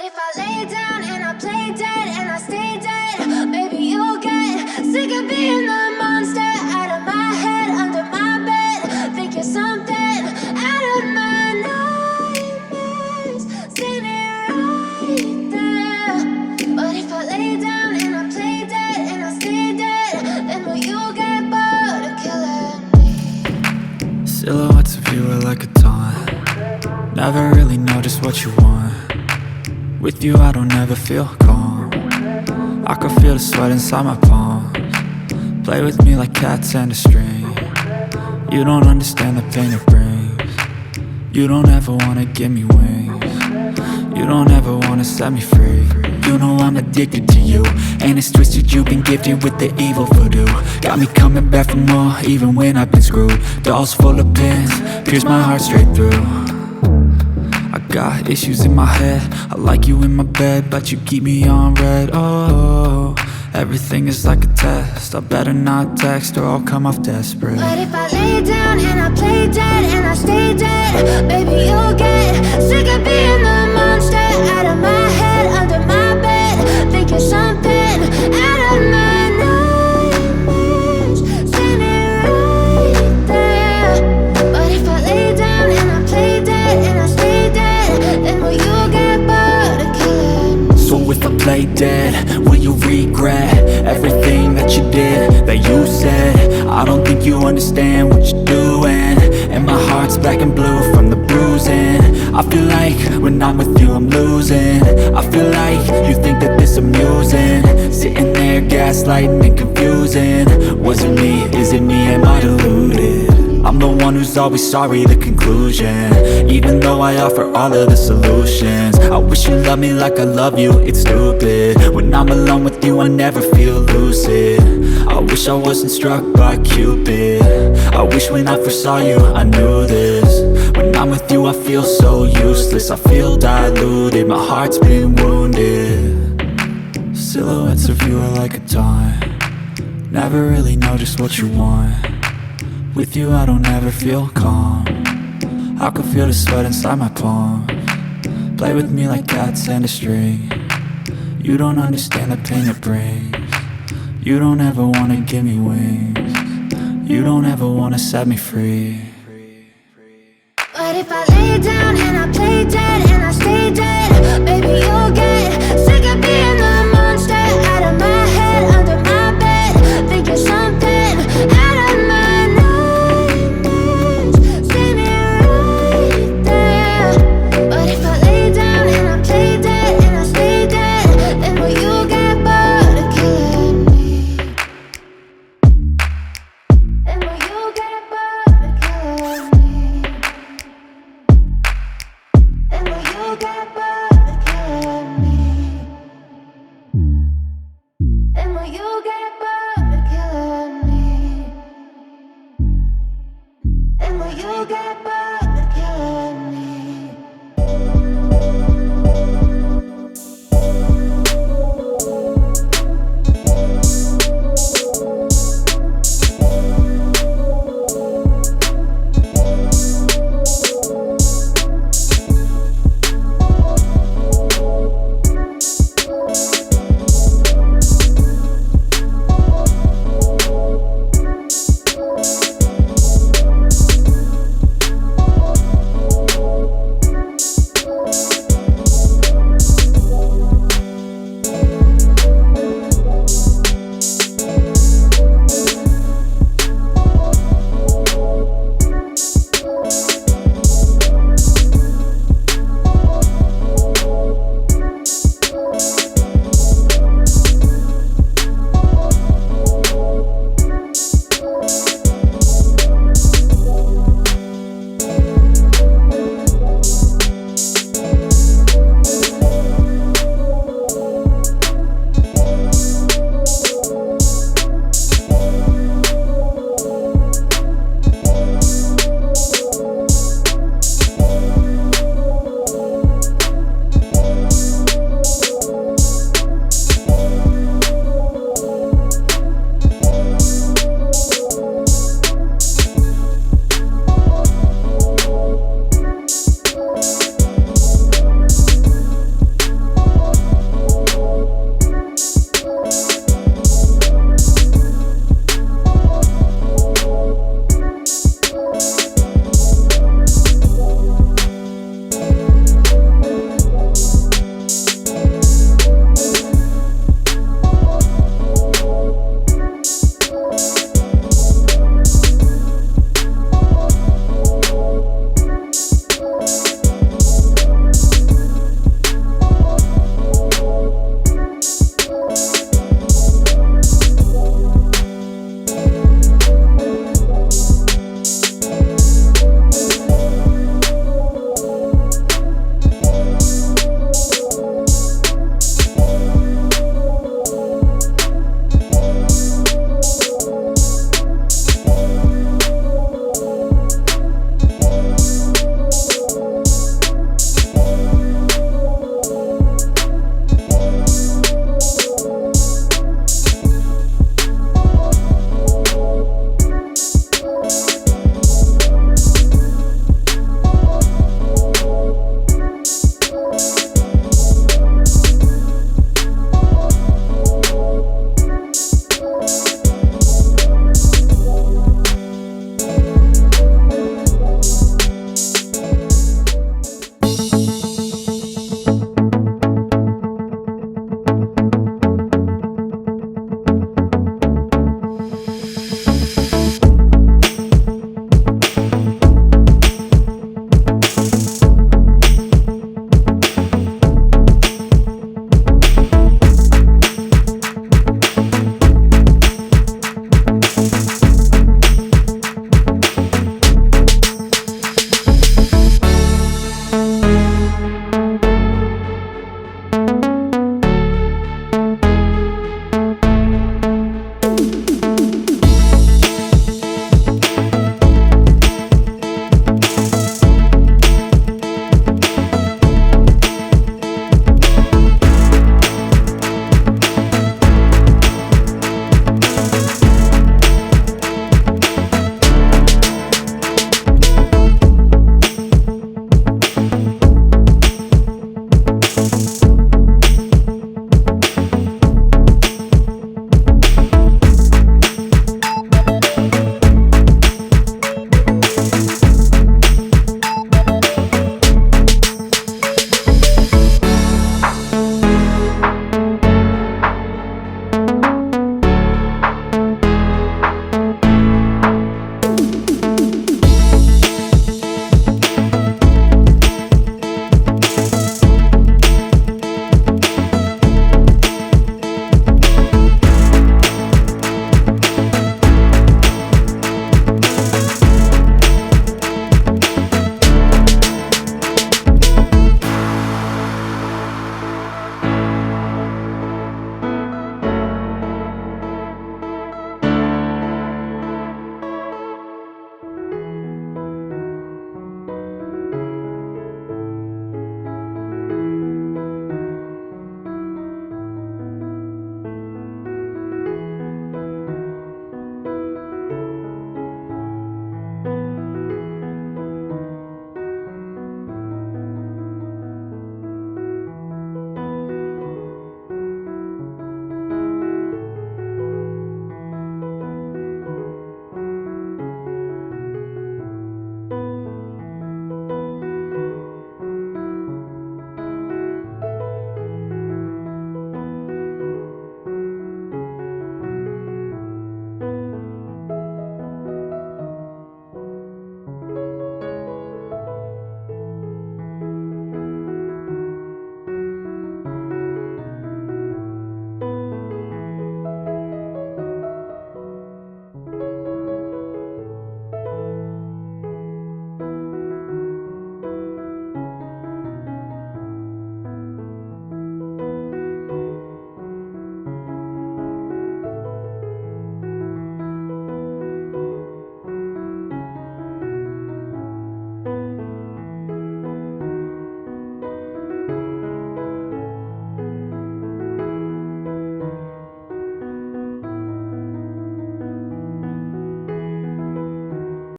But if I lay down and I play dead and I stay dead, maybe you'll get sick of being the monster out of my head, under my bed. Think you're something out of my nightmares, standing right there. But if I lay down and I play dead and I stay dead, then will you get bored of killing me? Silhouettes of you are like a taunt. Never really know just what you want. With you I don't ever feel calm. I can feel the sweat inside my palms. Play with me like cats and a string. You don't understand the pain it brings. You don't ever wanna give me wings. You don't ever wanna set me free. You know I'm addicted to you, and it's twisted, you've been gifted with the evil voodoo. Got me coming back for more, even when I've been screwed. Dolls full of pins, pierce my heart straight through. I got issues in my head, I like you in my bed, but you keep me on red. Oh, everything is like a test, I better not text or I'll come off desperate. But if I lay down and I play dead and I stay dead, baby you'll get sick of being the monster out of my head, under my bed. Think you're something out of my nightmares, standing right there. But if I lay down and I play dead and I stay dead, then will you get bored of killing me? So if I play dead, will you regret everything that you did, that you said? I don't think you understand what you're doing, and my heart's black and blue from the bruising. I feel like when I'm with you I'm losing. I feel like you think that this amusing, sitting there gaslighting and confusing. Was it me? Is it me? Am I deluded? I'm the one who's always sorry, the conclusion, even though I offer all of the solutions. I wish you loved me like I love you, it's stupid. When I'm alone with you I never feel lucid. I wish I wasn't struck by Cupid. I wish when I first saw you I knew this. When I'm with you I feel so useless, I feel diluted, my heart's been wounded. Silhouettes of you are like a taunt. Never really know just what you want. With you I don't ever feel calm. I can feel the sweat inside my palms. Play with me like cats and a string. You don't understand the pain it brings. You don't ever wanna give me wings. You don't ever wanna set me free. But if I lay down and I play dead and I stay dead,